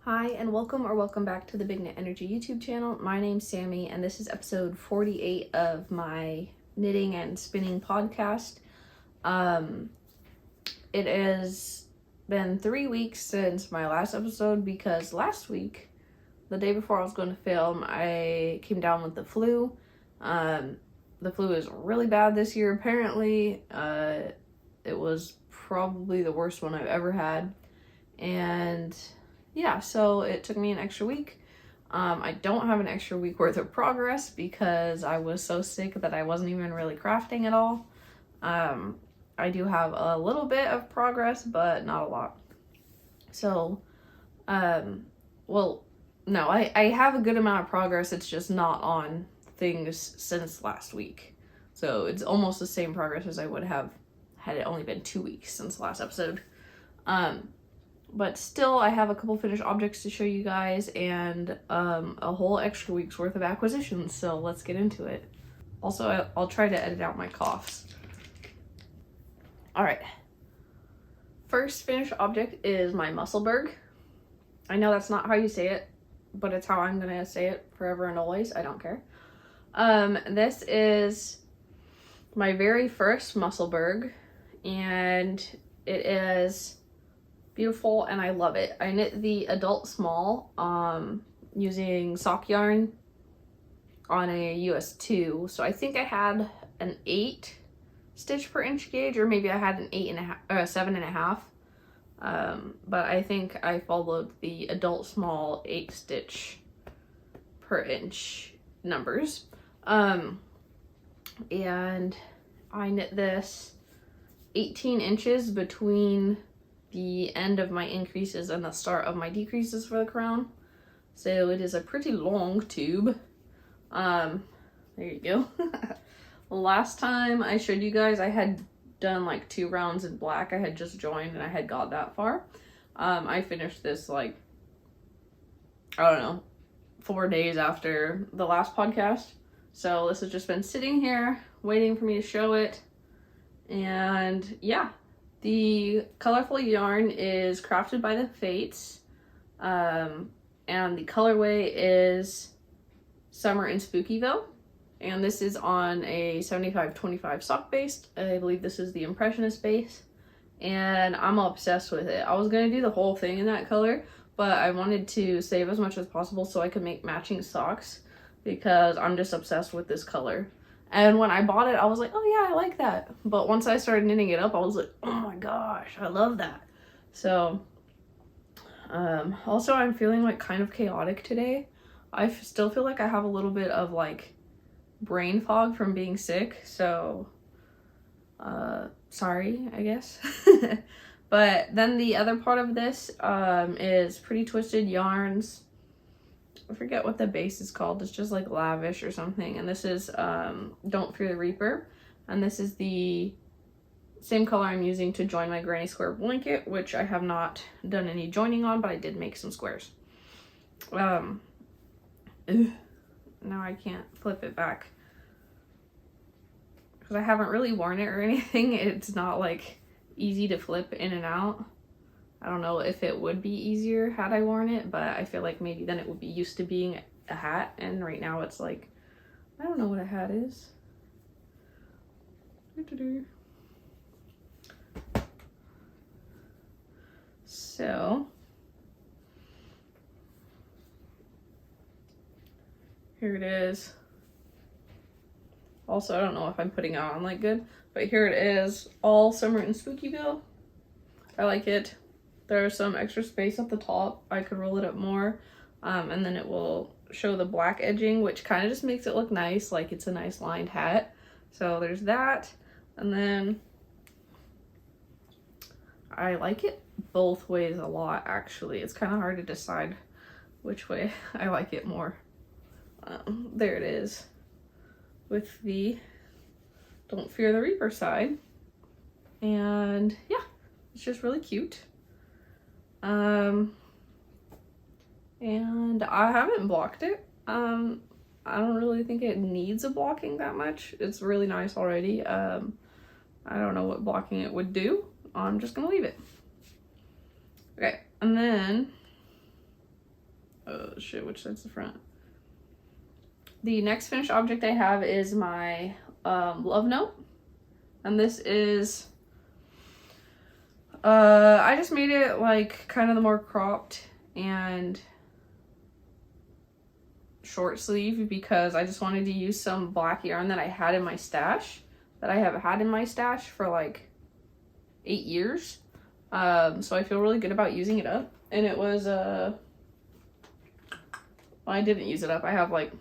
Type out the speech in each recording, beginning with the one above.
Hi, and welcome back to the Big Knit Energy YouTube channel. My name's Sammy, and this is episode 48 of my knitting and spinning podcast. It has been 3 weeks since my last episode because last week, the day before I was going to film, I came down with the flu. The flu is really bad this year, apparently. It was probably the worst one I've ever had. And yeah, so it took me an extra week. I don't have an extra week worth of progress because I was so sick that I wasn't even really crafting at all. I do have a little bit of progress, but not a lot. So, no, I have a good amount of progress. It's just not on things since last week. So it's almost the same progress as I would have had it only been 2 weeks since the last episode. But still, I have a couple finished objects to show you guys and a whole extra week's worth of acquisitions, so let's get into it. Also, I'll try to edit out my coughs. Alright. First finished object is my Musselburgh. I know that's not how you say it, but it's how I'm gonna say it forever and always. I don't care. This is my very first Musselburgh, and it is beautiful and I love it. I knit the adult small using sock yarn on a US 2. So I think I had an 8 stitch per inch gauge, or maybe I had an 7.5. But I think I followed the adult small 8 stitch per inch numbers. And I knit this 18 inches between the end of my increases and the start of my decreases for the crown. So it is a pretty long tube. There you go. Last time I showed you guys, I had done like 2 rounds in black. I had just joined and I had got that far. I finished this like, I don't know, 4 days after the last podcast. So this has just been sitting here waiting for me to show it. And yeah. The colorful yarn is Crafted by the Fates, and the colorway is Summer in Spookyville, and this is on a 75-25 sock base. I believe this is the Impressionist base, and I'm obsessed with it. I was going to do the whole thing in that color, but I wanted to save as much as possible so I could make matching socks because I'm just obsessed with this color. And when I bought it, I was like, oh yeah, I like that. But once I started knitting it up, I was like, oh my gosh, I love that. So, also I'm feeling like kind of chaotic today. I still feel like I have a little bit of like brain fog from being sick. So, sorry, I guess. But then the other part of this is Pretty Twisted Yarns. I forget what the base is called. It's just like Lavish or something. And this is Don't Fear the Reaper. And this is the same color I'm using to join my granny square blanket, which I have not done any joining on, but I did make some squares. Now I can't flip it back because I haven't really worn it or anything. It's not like easy to flip in and out. I don't know if it would be easier had I worn it, but I feel like maybe then it would be used to being a hat, and right now it's like, I don't know what a hat is. So, here it is. Also, I don't know if I'm putting it on like good, but here it is, all Summer in Spookyville. I like it. There's some extra space at the top. I could roll it up more. And then it will show the black edging, which kind of just makes it look nice. Like it's a nice lined hat. So there's that. And then I like it both ways a lot, actually. It's kind of hard to decide which way I like it more. There it is. With the Don't Fear the Reaper side. And yeah, it's just really cute. And I haven't blocked it. I don't really think it needs a blocking that much. It's really nice already. I don't know what blocking it would do. I'm just gonna leave it. Okay, and then Oh shit, which side's the front? The next finished object I have is my Lovenote. And this is, I just made it like kind of the more cropped and short sleeve because I just wanted to use some black yarn that I had in my stash, that I have had in my stash for like 8 years. So I feel really good about using it up. And it was, well, I didn't use it up. I have like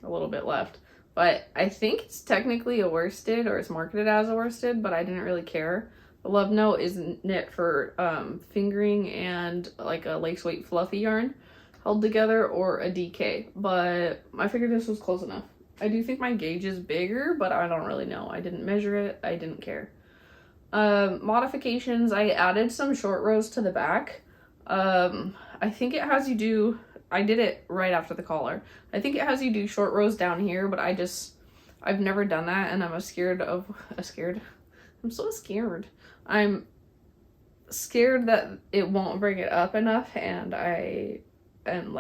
a little bit left. But I think it's technically a worsted, or it's marketed as a worsted, but I didn't really care. The Lovenote is knit for fingering and like a lace weight fluffy yarn held together, or a DK. But I figured this was close enough. I do think my gauge is bigger, but I don't really know. I didn't measure it. I didn't care. Modifications, I added some short rows to the back. I think it has you do, I did it right after the collar. I think it has you do short rows down here, but I've never done that, and I'm I'm so scared. I'm scared that it won't bring it up enough, and I don't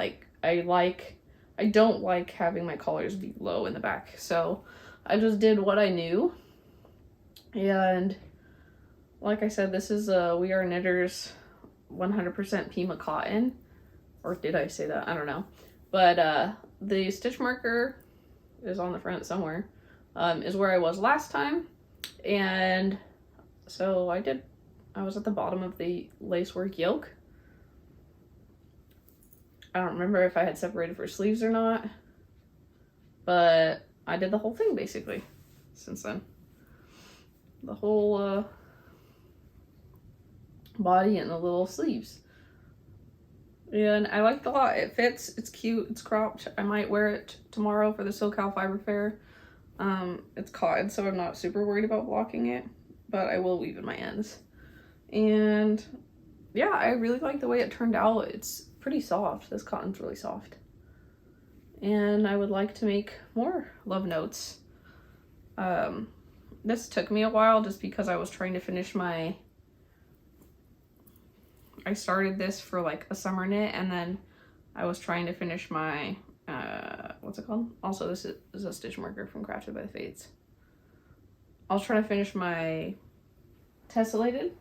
like having my collars be low in the back. So I just did what I knew. And like I said, this is We Are Knitters 100% Pima cotton. Or did I say that? I don't know. But the stitch marker is on the front somewhere. Is where I was last time. And so I was at the bottom of the lacework yoke. I don't remember if I had separated for sleeves or not. But I did the whole thing basically since then. The whole body and the little sleeves. And I liked it a lot. It fits, it's cute, it's cropped. I might wear it tomorrow for the SoCal Fiber Fair. It's cotton, so I'm not super worried about blocking it, but I will weave in my ends. And yeah, I really like the way it turned out. It's pretty soft. This cotton's really soft. And I would like to make more Lovenotes. This took me a while just because I was trying to finish I started this for like a summer knit, and then I was trying to finish my, what's it called? Also, this is a stitch marker from Crafted by the Fates. I was trying to finish my tessellated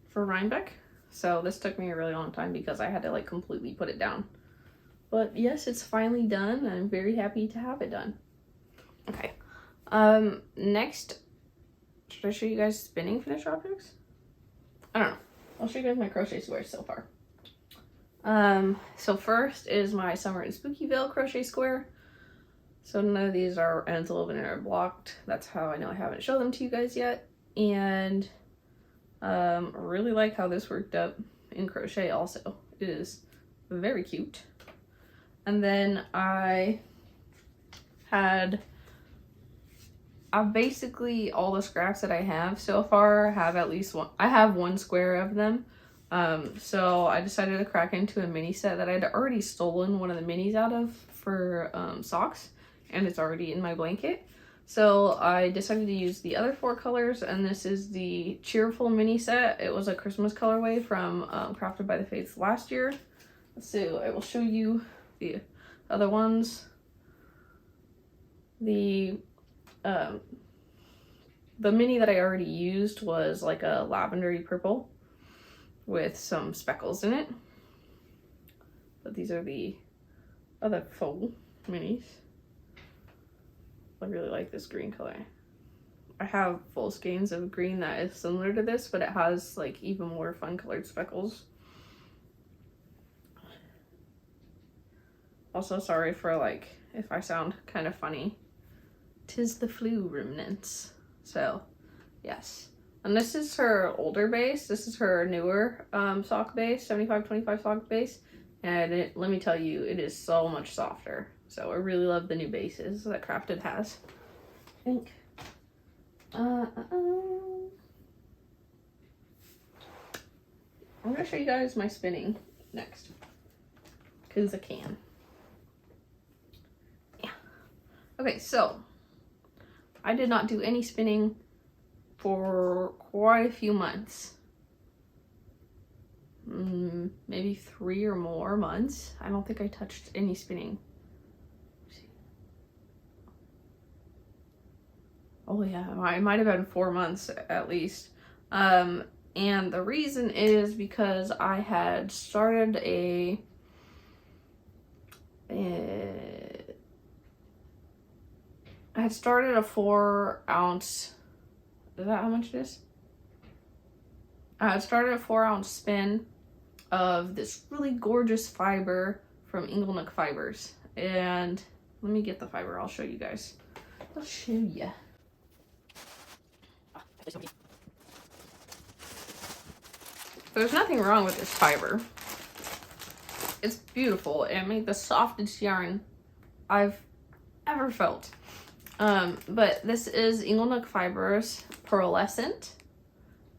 for Rhinebeck. So this took me a really long time because I had to like completely put it down. But yes, it's finally done. I'm very happy to have it done. Okay. Next, should I show you guys spinning finished objects? I don't know. I'll show you guys my crochet squares so far. So first is my Summer and Spooky Veil crochet square. So none of these are ends 11 are blocked. That's how I know I haven't shown them to you guys yet. And I really like how this worked up in crochet also. It is very cute. And then basically all the scraps that I have so far have at least one. I have one square of them. So I decided to crack into a mini set that I'd already stolen one of the minis out of for socks, and it's already in my blanket. So I decided to use the other 4 colors, and this is the Cheerful mini set. It was a Christmas colorway from Crafted by the Fates last year. So I will show you the other ones. The mini that I already used was like a lavendery purple with some speckles in it. But these are the other faux minis. I really like this green color. I have full skeins of green that is similar to this, but it has like even more fun colored speckles. Also, sorry for like if I sound kind of funny. 'Tis the flu remnants. So, yes. And this is her older base. This is her newer sock base, 75-25 sock base. And let me tell you, it is so much softer. So I really love the new bases that Crafted has. I think. I'm gonna show you guys my spinning next. Because I can. Yeah. Okay, so I did not do any spinning for quite a few months. maybe 3 or more months. I don't think I touched any spinning. Oh yeah, it might have been 4 months at least. And the reason is because I had started a 4-ounce, is that how much it is? I had started a 4-ounce spin of this really gorgeous fiber from Lovenote Fibers. And let me get the fiber, I'll show you guys. I'll show you. There's nothing wrong with this fiber. It's beautiful. It made the softest yarn I've ever felt. But this is Lovenote Fibers Pearlescent.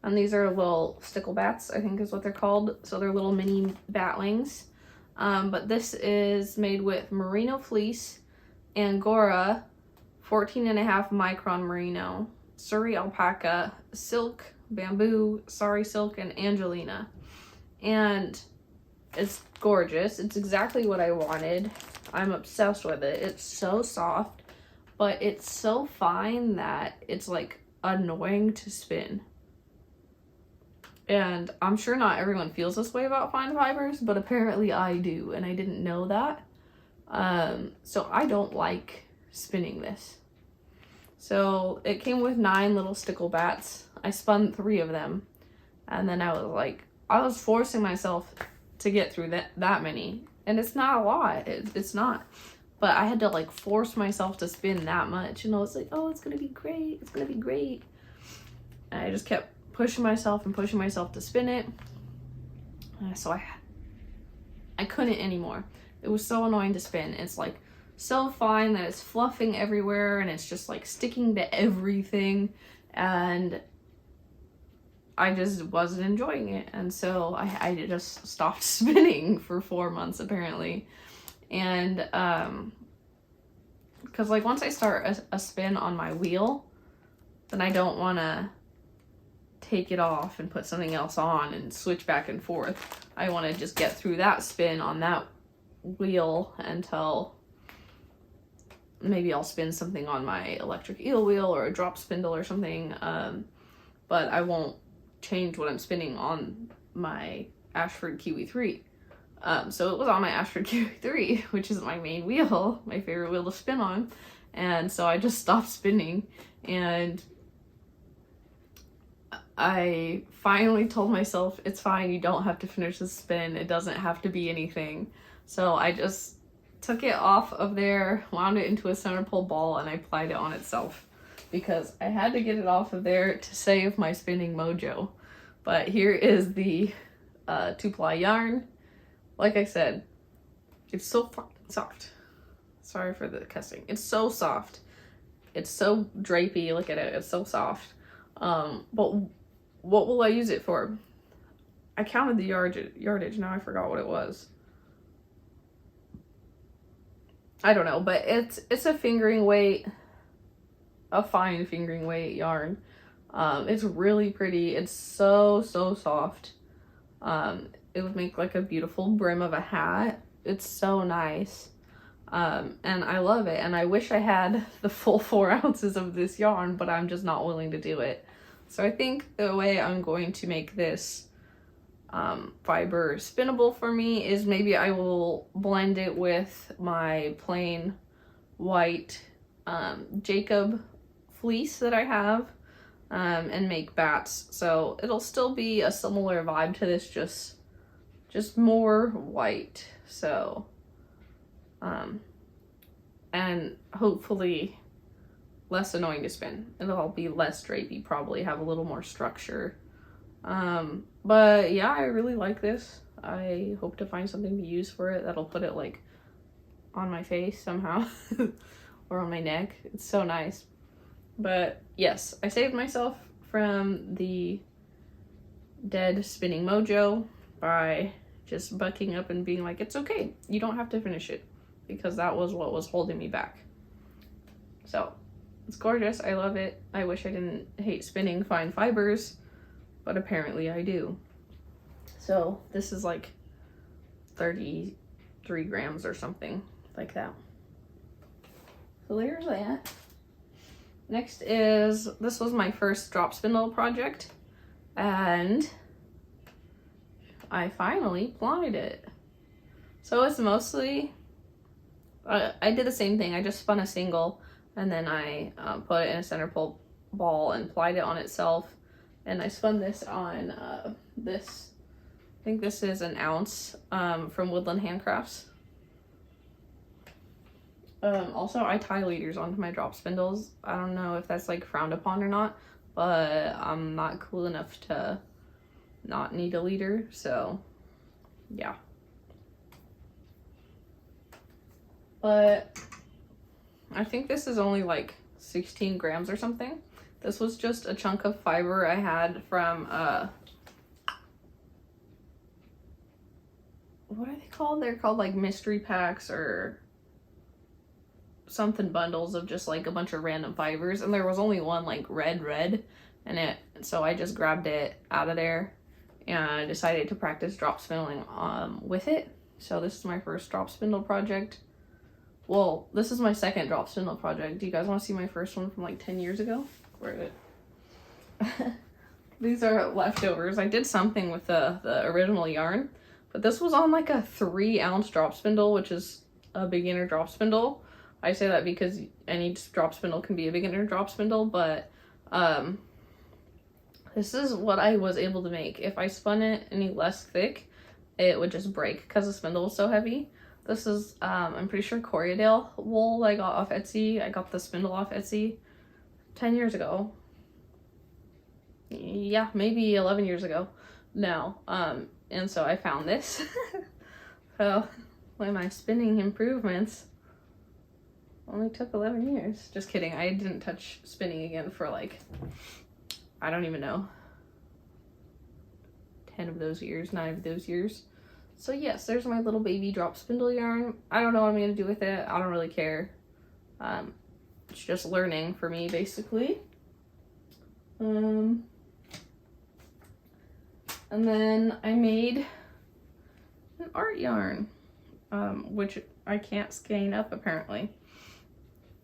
And these are little stickle bats, I think is what they're called. So they're little mini batlings. But this is made with merino fleece, Angora, 14.5 micron merino, Surrey alpaca, silk, bamboo, sari silk, and Angelina. And it's gorgeous. It's exactly what I wanted. I'm obsessed with it. It's so soft, but it's so fine that it's like annoying to spin. And I'm sure not everyone feels this way about fine fibers, but apparently I do, and I didn't know that. So I don't like spinning this. So it came with 9 little stickle bats. I spun 3 of them, and then I was forcing myself to get through that many, and it's not a lot. It's not, but I had to like force myself to spin that much, and I was like, oh, it's gonna be great, it's gonna be great. And I just kept pushing myself to spin it. So I couldn't anymore. It was so annoying to spin. It's like so fine that it's fluffing everywhere, and it's just like sticking to everything, and I just wasn't enjoying it. And so I just stopped spinning for 4 months apparently. And because like once I start a spin on my wheel, then I don't want to take it off and put something else on and switch back and forth. I want to just get through that spin on that wheel until maybe I'll spin something on my electric eel wheel or a drop spindle or something. But I won't change what I'm spinning on my Ashford Kiwi 3. So it was on my Ashford Kiwi 3, which is my main wheel, my favorite wheel to spin on. And so I just stopped spinning, and I finally told myself, it's fine, you don't have to finish the spin, it doesn't have to be anything. So I just took it off of there, wound it into a center pole ball, and I applied it on itself, because I had to get it off of there to save my spinning mojo. But here is the 2-ply yarn. Like I said, it's so fucking soft. Sorry for the cussing. It's so soft. It's so drapey. Look at it. It's so soft. But what will I use it for? I counted the yardage. Now I forgot what it was. I don't know, but it's a fingering weight, a fine fingering weight yarn. It's really pretty. It's so soft. It would make like a beautiful brim of a hat. It's so nice. And I love it. And I wish I had the full 4 ounces of this yarn, but I'm just not willing to do it. So I think the way I'm going to make this fiber spinnable for me is maybe I will blend it with my plain white Jacob fleece that I have, and make bats. So it'll still be a similar vibe to this, just more white. So and hopefully less annoying to spin. It'll be less drapey, probably have a little more structure. But yeah, I really like this. I hope to find something to use for it that'll put it like on my face somehow or on my neck. It's so nice. But yes, I saved myself from the dead spinning mojo by just bucking up and being like, it's okay, you don't have to finish it, because that was what was holding me back. So it's gorgeous. I love it. I wish I didn't hate spinning fine fibers, but apparently I do. So this is like 33 grams or something like that. So there's that. Next is, this was my first drop spindle project, and I finally plied it. So it's mostly, I did the same thing. I just spun a single, and then I put it in a center pull ball and plied it on itself. And I spun this on this, I think this is an ounce from Woodland Handcrafts. Also, I tie leaders onto my drop spindles. I don't know if that's like frowned upon or not, but I'm not cool enough to not need a leader, so yeah. But I think this is only like 16 grams or something. This was just a chunk of fiber I had from, what are they called? They're called like mystery packs or something bundles of just like a bunch of random fibers, and there was only one like red in it, so I just grabbed it out of there and I decided to practice drop spindling with it. So this is my first drop spindle project. Well, this is my second drop spindle project. Do you guys want to see my first one from like 10 years ago? Where is it? These are leftovers. I did something with the original yarn, but this was on like a 3-ounce drop spindle, which is a beginner drop spindle. I say that because any drop spindle can be a beginner drop spindle, but this is what I was able to make. If I spun it any less thick, it would just break because the spindle was so heavy. This is, I'm pretty sure Corriedale wool I got off Etsy. I got the spindle off Etsy 10 years ago. Yeah, maybe 11 years ago now. And so I found this. So, with my spinning improvements, only took 11 years. Just kidding. I didn't touch spinning again for like, I don't even know, 10 of those years, 9 of those years. So yes, there's my little baby drop spindle yarn. I don't know what I'm going to do with it. I don't really care. It's just learning for me, basically. And then I made an art yarn, which I can't skein up apparently.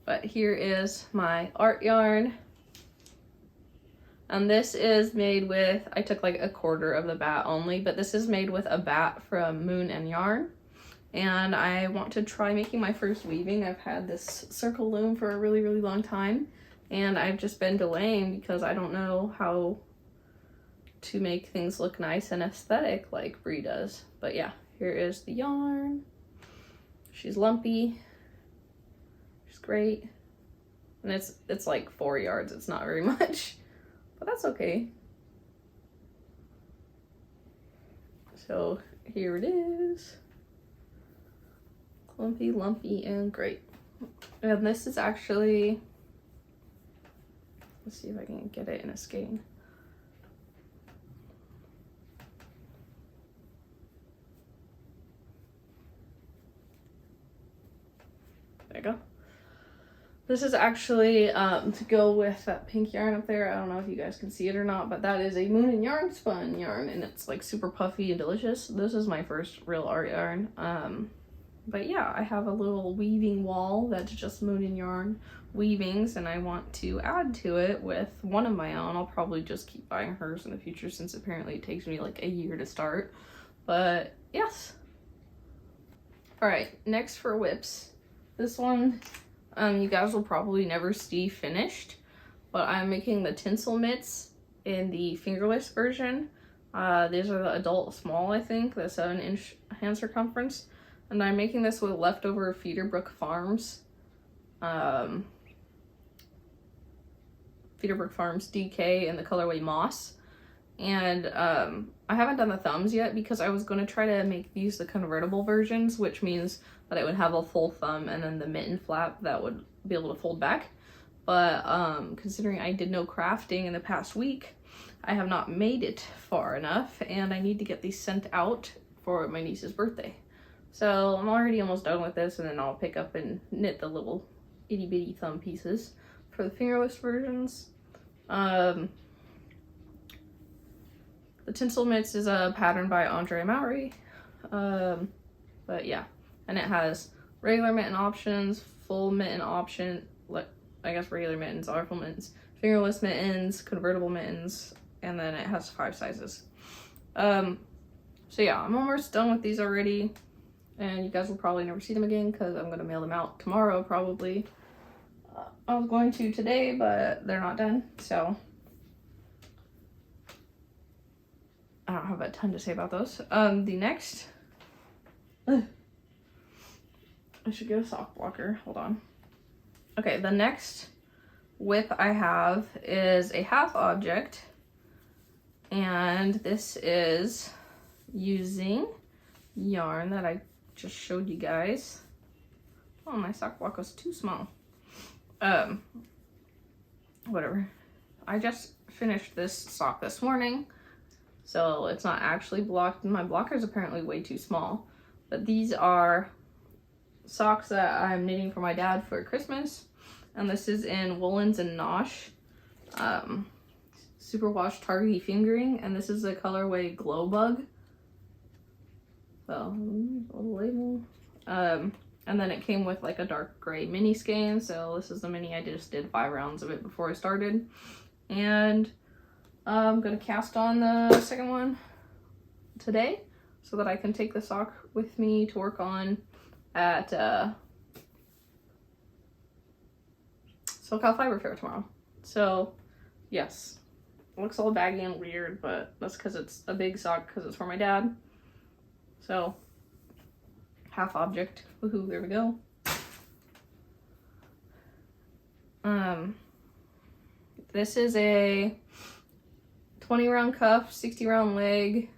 But here is my art yarn. And this is made with, I took like a quarter of the bat only, but this is made with a bat from Moon and Yarn. And I want to try making my first weaving. I've had this circle loom for a really, really long time, and I've just been delaying because I don't know how to make things look nice and aesthetic like Brie does. But yeah, here is the yarn. She's lumpy. She's great. And it's like 4 yards. It's not very much, but that's okay. So here it is. Clumpy, lumpy, and great. And this is actually, let's see if I can get it in a skein. There you go. This is actually to go with that pink yarn up there. I don't know if you guys can see it or not, but that is a Moon and Yarn spun yarn, and it's like super puffy and delicious. This is my first real art yarn. But yeah, I have a little weaving wall that's just Moon and Yarn weavings, and I want to add to it with one of my own. I'll probably just keep buying hers in the future since apparently it takes me like a year to start. But yes. Alright, next for whips. This one, you guys will probably never see finished, but I'm making the tinsel mitts in the fingerless version. These are the adult small, I think, the 7-inch hand circumference. And I'm making this with leftover Feederbrook Farms DK in the colorway Moss. And I haven't done the thumbs yet because I was going to try to make these the convertible versions, which means that it would have a full thumb and then the mitten flap that would be able to fold back. But considering I did no crafting in the past week, I have not made it far enough, and I need to get these sent out for my niece's birthday. So I'm already almost done with this, and then I'll pick up and knit the little itty bitty thumb pieces for the fingerless versions. The The tinsel mitts is a pattern by Andre Maury. But yeah, and it has regular mitten options, full mitten option, like I guess regular mittens are full mittens, fingerless mittens, convertible mittens, and then it has 5 sizes. So yeah, I'm almost done with these already, and you guys will probably never see them again because I'm gonna mail them out tomorrow probably. I was going to today, but they're not done, so I don't have a ton to say about those. The next, I should get a sock blocker. Hold on. Okay, the next whip I have is a half object, and this is using yarn that I just showed you guys. Oh, my sock block was too small. Whatever. I just finished this sock this morning, so it's not actually blocked. My blocker is apparently way too small, but these are socks that I'm knitting for my dad for Christmas, and this is in Woolens and Nosh Superwash Targhee Fingering, and this is the colorway Glow Bug. So, a little label. And then it came with like a dark gray mini skein, so this is the mini. I just did 5 rounds of it before I started, and I'm gonna cast on the second one today so that I can take the sock with me to work on at SoCal Fiber Fair tomorrow. So yes, it looks all baggy and weird, but that's because it's a big sock because it's for my dad. So half object, woohoo, there we go. This is a 20 round cuff, 60 round leg,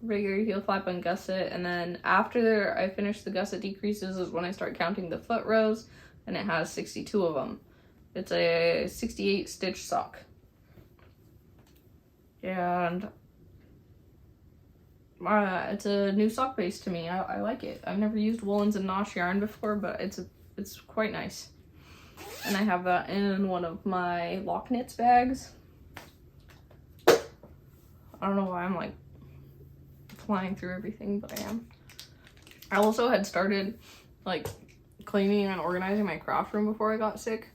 regular heel flap and gusset, and then after I finish the gusset decreases is when I start counting the foot rows, and it has 62 of them. It's a 68 stitch sock, and it's a new sock base to me. I like it. I've never used Woolens and Nosh yarn before, but it's quite nice. And I have that in one of my lock knits bags. I don't know why I'm like flying through everything, but I am. I also had started like cleaning and organizing my craft room before I got sick,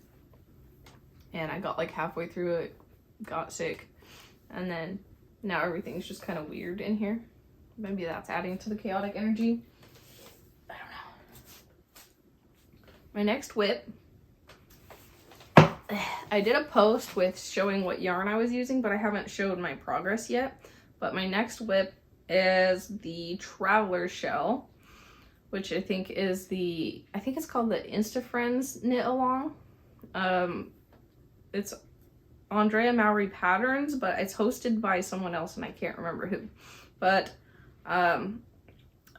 and I got like halfway through it, got sick, and then now everything's just kind of weird in here. Maybe that's adding to the chaotic energy. I don't know. My next whip, I did a post with showing what yarn I was using, but I haven't showed my progress yet. But my next whip is the Traveler Shell, which I think is I think it's called the Insta Friends Knit Along. It's Andrea Maury Patterns, but it's hosted by someone else and I can't remember who. But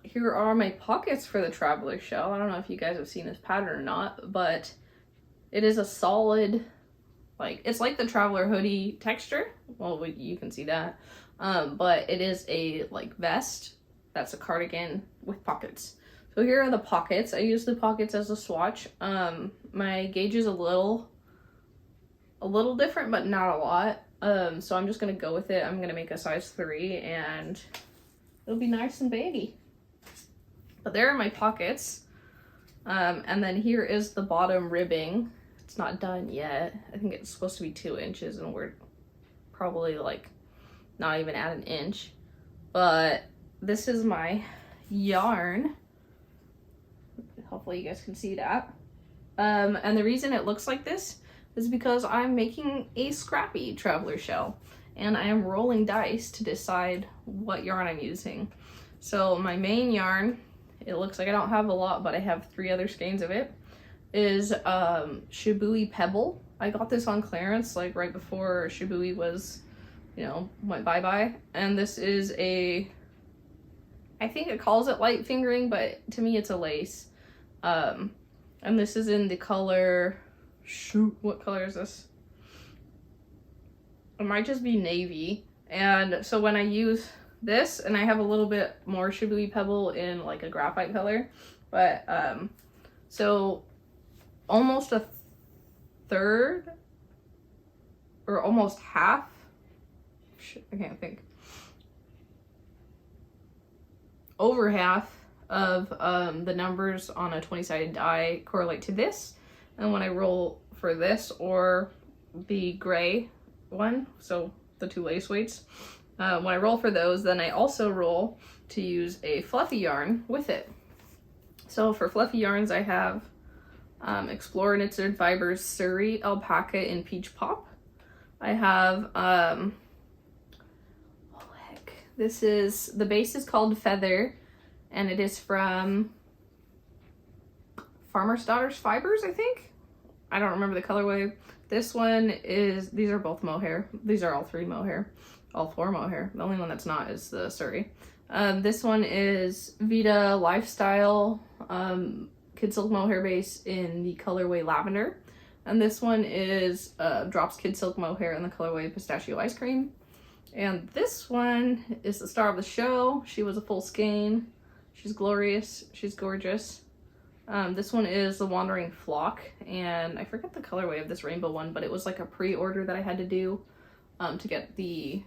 here are my pockets for the Traveler Shell. I don't know if you guys have seen this pattern or not, but it is a solid, like, it's like the Traveler hoodie texture. Well, you can see that. But it is a like vest that's a cardigan with pockets. So here are the pockets. I use the pockets as a swatch. My gauge is a little different, but not a lot. So I'm just gonna go with it. I'm gonna make a size 3 and it'll be nice and baggy. But there are my pockets. And then here is the bottom ribbing. It's not done yet. I think it's supposed to be 2 inches and we're probably like not even at 1 inch. But this is my yarn. Hopefully you guys can see that. And the reason it looks like this is because I'm making a scrappy Traveler Shell and I am rolling dice to decide what yarn I'm using. So my main yarn, it looks like I don't have a lot, but I have 3 other skeins of it, is Shibui Pebble. I got this on clearance like right before Shibui was, you know, went bye-bye. And this is I think it calls it light fingering, but to me it's a lace. And this is in the color, shoot, what color is this? It might just be navy. And so when I use this, and I have a little bit more Shibui Pebble in like a graphite color, but so almost a third or almost half, I can't think, over half of the numbers on a 20-sided die correlate to this. And when I roll for this or the gray one, so the 2 lace weights, when I roll for those, then I also roll to use a fluffy yarn with it. So for fluffy yarns, I have Explorer Knitted Fibers Surrey Alpaca in Peach Pop. I have, oh heck, this is, the base is called Feather, and it is from Farmer's Daughter's Fibers, I think. I don't remember the colorway. This one is, these are both mohair. These are all 3 mohair, all 4 mohair. The only one that's not is the Surrey. This one is Vita Lifestyle Kid Silk Mohair base in the colorway Lavender. And this one is Drops Kid Silk Mohair in the colorway Pistachio Ice Cream. And this one is the star of the show. She was a full skein. She's glorious. She's gorgeous. This one is the Wandering Flock, and I forget the colorway of this rainbow one, but it was like a pre-order that I had to do to get the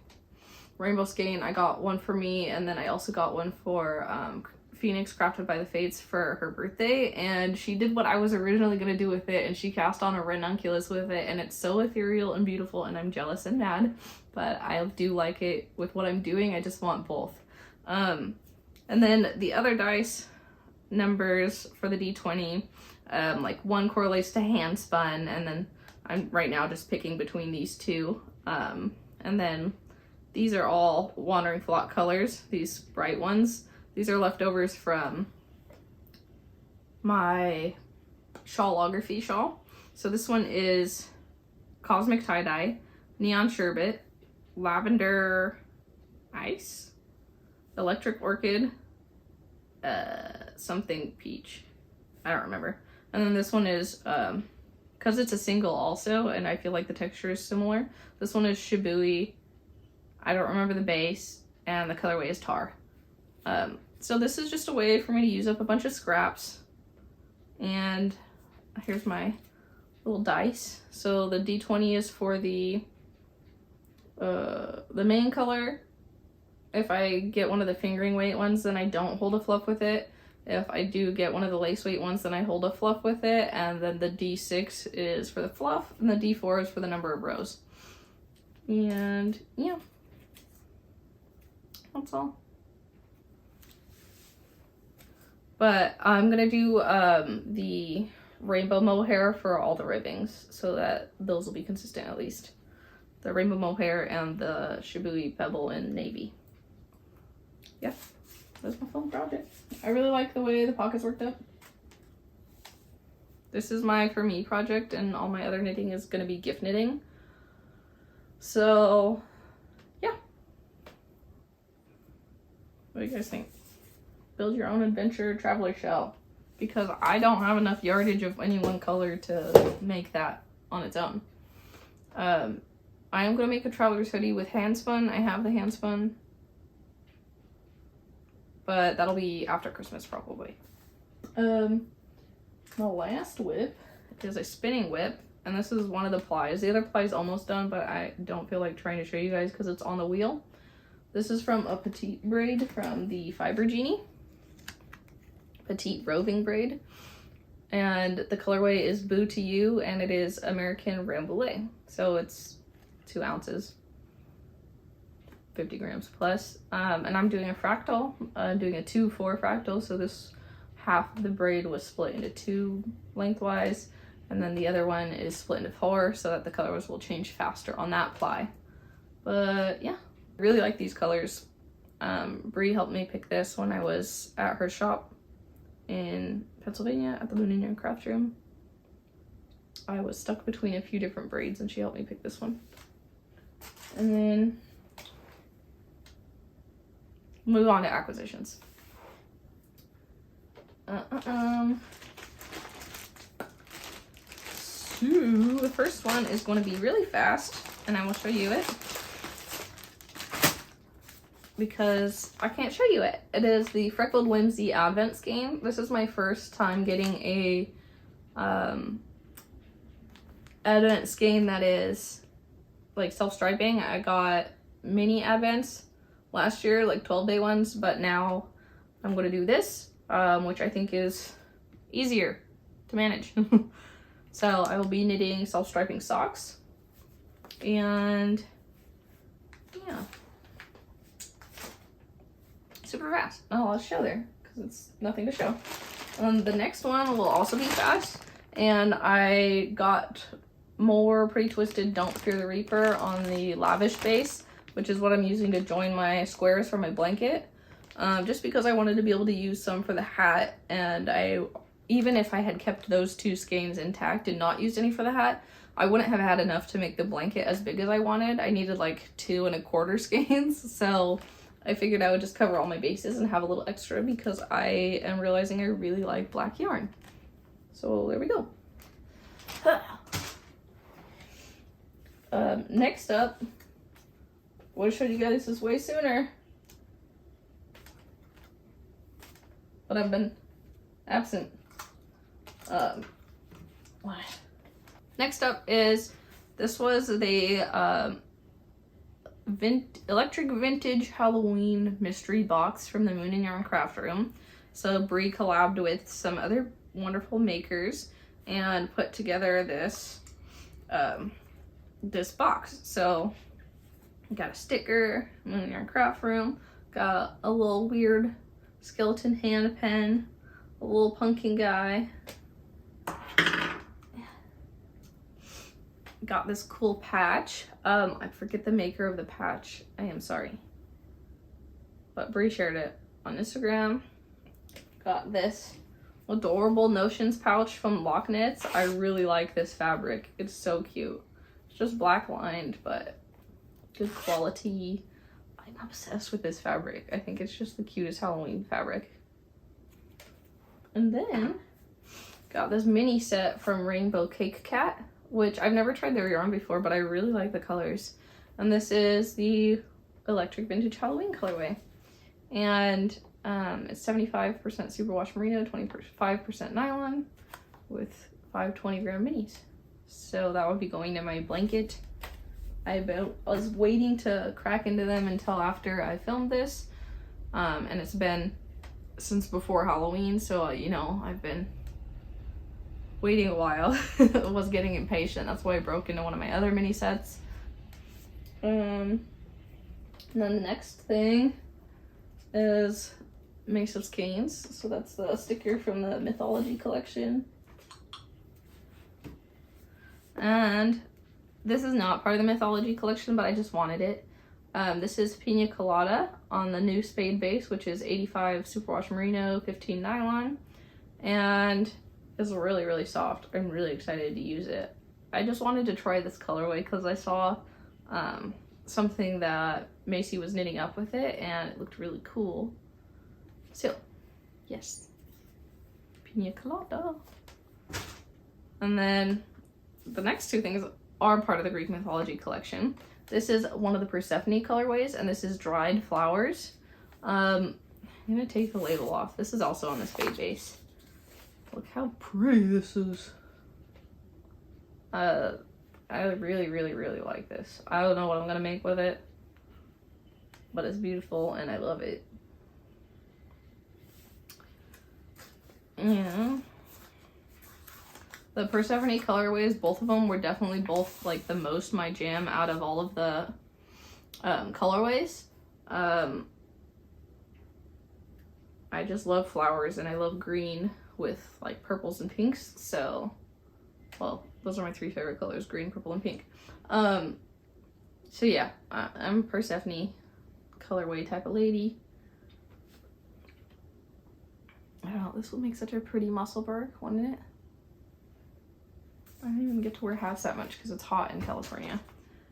rainbow skein. I got one for me, and then I also got one for Phoenix Crafted by the Fates for her birthday, and she did what I was originally going to do with it, and she cast on a ranunculus with it, and it's so ethereal and beautiful, and I'm jealous and mad, but I do like it with what I'm doing. I just want both. And then the other dice numbers for the D20, like one correlates to hand spun, and then I'm right now just picking between these 2. And then these are all Wandering Flock colors, these bright ones. These are leftovers from my Shawlography shawl. So this one is Cosmic Tie-Dye, Neon Sherbet, Lavender Ice, Electric Orchid, something peach. I don't remember. And then this one is, because it's a single also, and I feel like the texture is similar, this one is Shibui. I don't remember the base, and the colorway is Tar. So this is just a way for me to use up a bunch of scraps. And here's my little dice. So the D20 is for the main color. If I get one of the fingering weight ones, then I don't hold a fluff with it. If I do get one of the lace weight ones, then I hold a fluff with it. And then the D6 is for the fluff, and the D4 is for the number of rows. And yeah, that's all. But I'm gonna do the rainbow mohair for all the ribbings, so that those will be consistent at least. The rainbow mohair and the Shibui Pebble in navy. Yeah, that's my film project. I really like the way the pockets worked up. This is my for me project, and all my other knitting is gonna be gift knitting. So yeah, what do you guys think? Build your own adventure traveler shell, because I don't have enough yardage of any one color to make that on its own. I am gonna make a traveler's hoodie with hand spun. I have the hand spun, but that'll be after Christmas probably. The last whip is a spinning whip, and this is one of the plies. The other ply is almost done, but I don't feel like trying to show you guys because it's on the wheel. This is from a petite braid from the Fiber Genie. Petite roving braid, and the colorway is Boo to You, and it is American Rambouillet, so it's 2 ounces, 50 grams plus. And I'm doing a fractal, doing a 2-4 fractal, so this half of the braid was split into 2 lengthwise, and then the other one is split into 4 so that the colors will change faster on that ply. But yeah, I really like these colors. Bree helped me pick this when I was at her shop in Pennsylvania at the Moon Union Craft Room. I was stuck between a few different braids, and she helped me pick this one. And then move on to acquisitions. So the first one is going to be really fast, and I will show you it because I can't show you it. It is the Freckled Whimsy Advent Skein. This is my first time getting a Advent skein that is like self-striping. I got mini Advents last year, like 12-day ones, but now I'm going to do this, which I think is easier to manage. So I will be knitting self-striping socks, and yeah, super fast. Not a lot to show there because it's nothing to show. The next one will also be fast, and I got more Pretty Twisted Don't Fear the Reaper on the Lavish base, which is what I'm using to join my squares for my blanket, just because I wanted to be able to use some for the hat. And even if I had kept those two skeins intact and not used any for the hat, I wouldn't have had enough to make the blanket as big as I wanted. I needed like 2 1/4 skeins, so I figured I would just cover all my bases and have a little extra because I am realizing I really like black yarn. So there we go. Next up, would have showed you guys this way sooner, but I've been absent. Next up is, this was the Electric Vintage Halloween mystery box from the Moon and Yarn Craft Room. So Brie collabed with some other wonderful makers and put together this this box. So got a sticker, Moon and Yarn Craft Room, got a little weird skeleton hand pen, a little pumpkin guy, got this cool patch. I forget the maker of the patch, I am sorry, but Brie shared it on Instagram. Got this adorable Notions pouch from Lock Knits. I really like this fabric, it's so cute. It's just black lined, but good quality. I'm obsessed with this fabric. I think it's just the cutest Halloween fabric. And then got this mini set from Rainbow Cake Cat, which I've never tried their yarn before, but I really like the colors. And this is the Electric Vintage Halloween colorway. And it's 75% superwash merino, 25% nylon, with 520 gram minis. So that would be going to my blanket. I was waiting to crack into them until after I filmed this. And it's been since before Halloween, so you know, I've been waiting a while. I was getting impatient. That's why I broke into one of my other mini sets. And then the next thing is Mace of Skeins. So that's the sticker from the Mythology collection. And this is not part of the Mythology collection, but I just wanted it. This is Pina Colada on the new Spade base, which is 85 superwash merino, 15 nylon. And it's really, really soft. I'm really excited to use it. I just wanted to try this colorway because I saw something that Macy was knitting up with it and it looked really cool. So, yes. Pina Colada. And then the next two things are part of the Greek Mythology collection. This is one of the Persephone colorways, and this is Dried Flowers. I'm gonna take the label off. This is also on the Spade base. Look how pretty this is. I really, really, really like this. I don't know what I'm gonna make with it, but it's beautiful and I love it. And the Persephone colorways, both of them were definitely both like the most my jam out of all of the colorways. I just love flowers and I love green with like purples and pinks. So, well, those are my three favorite colors, green, purple, and pink. So yeah, I'm a Persephone colorway type of lady. I don't know, this would make such a pretty Musselburgh, wouldn't it? I don't even get to wear hats that much because it's hot in California.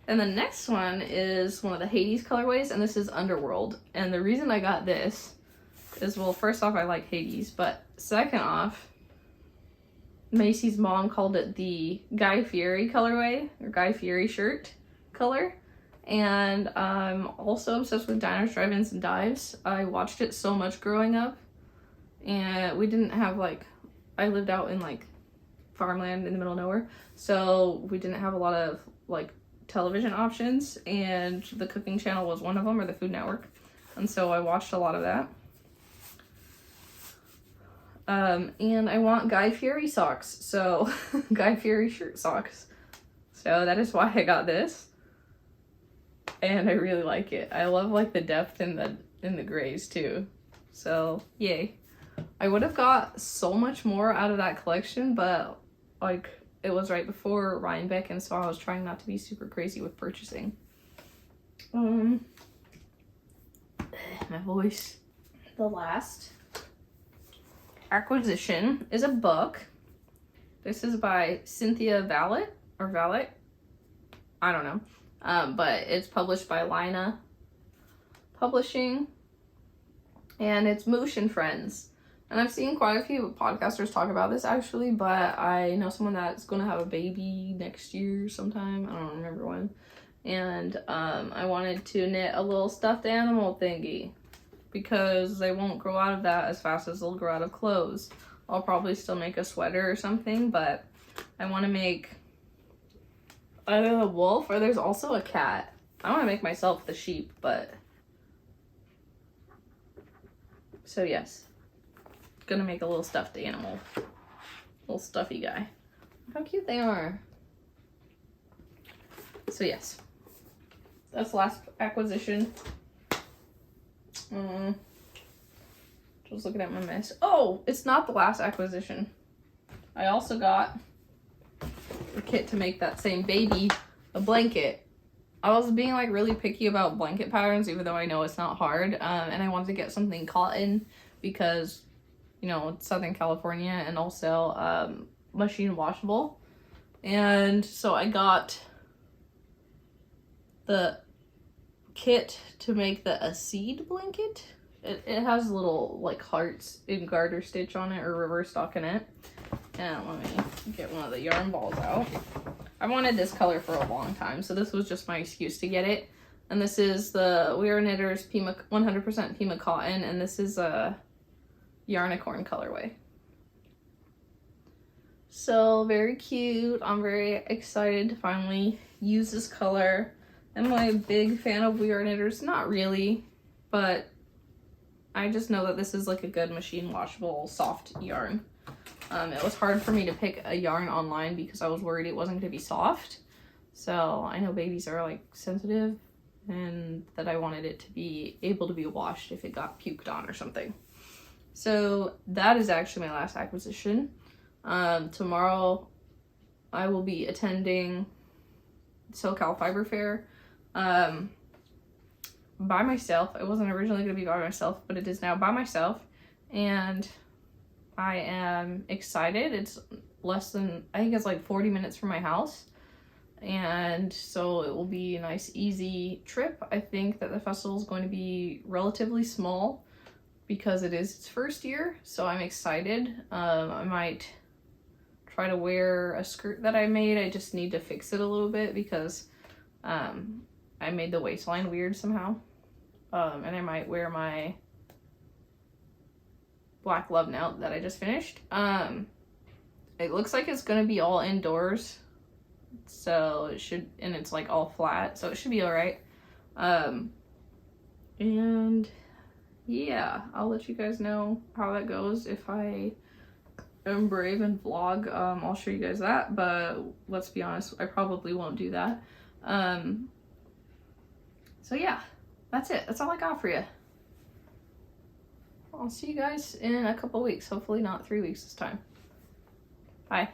And the next one is one of the Hades colorways, and this is Underworld. And the reason I got this is, well, first off, I like Hades, but second off, Macy's mom called it the Guy Fieri colorway, or Guy Fieri shirt color. And I'm also obsessed with Diners, Drive-Ins, and Dives. I watched it so much growing up, and we didn't have like, I lived out in like farmland in the middle of nowhere, so we didn't have a lot of like television options, and the cooking channel was one of them, or the Food Network, and so I watched a lot of that. And I want Guy Fieri socks, so Guy Fieri shirt socks. So that is why I got this. And I really like it. I love like the depth in the grays too. So yay. I would have got so much more out of that collection, but like it was right before Rhinebeck, and so I was trying not to be super crazy with purchasing. My voice. The last acquisition is a book. This is by Cynthia Vallet, or Vallet. I don't know. But it's published by Lina Publishing. And it's Moosh and Friends. And I've seen quite a few podcasters talk about this actually, but I know someone that's going to have a baby next year sometime. I don't remember when. And I wanted to knit a little stuffed animal thingy, because they won't grow out of that as fast as they'll grow out of clothes. I'll probably still make a sweater or something, but I want to make either a wolf, or there's also a cat. I want to make myself the sheep, but... So yes, gonna make a little stuffed animal. Little stuffy guy. How cute they are. So yes, that's the last acquisition. Just looking at my mess. Oh, it's not the last acquisition. I also got a kit to make that same baby a blanket. I was being like really picky about blanket patterns, even though I know it's not hard. And I wanted to get something cotton because, you know, it's Southern California, and also machine washable. And so I got the kit to make a seed blanket. It has little like hearts in garter stitch on it, or reverse stockinette. And let me get one of the yarn balls out. I wanted this color for a long time, so this was just my excuse to get it. And this is the We Are Knitters Pima 100% Pima cotton, and this is a Yarnicorn colorway. So very cute. I'm very excited to finally use this color. Am I a big fan of We Are Knitters? Not really, but I just know that this is like a good machine washable soft yarn. It was hard for me to pick a yarn online because I was worried it wasn't going to be soft. So I know babies are like sensitive, and that I wanted it to be able to be washed if it got puked on or something. So that is actually my last acquisition. Tomorrow I will be attending SoCal Fiber Fair by myself. It wasn't originally going to be by myself, but it is now by myself, and I am excited. It's less than, I think it's like 40 minutes from my house, and so it will be a nice easy trip. I think that the festival is going to be relatively small because it is its first year, so I'm excited. I might try to wear a skirt that I made. I just need to fix it a little bit because I made the waistline weird somehow. And I might wear my black Lovenote that I just finished. It looks like it's gonna be all indoors, so it should, and it's like all flat, so it should be all right. And yeah, I'll let you guys know how that goes. If I am brave and vlog, I'll show you guys that, but let's be honest, I probably won't do that. So yeah, that's it. That's all I got for you. I'll see you guys in a couple weeks. Hopefully not 3 weeks this time. Bye.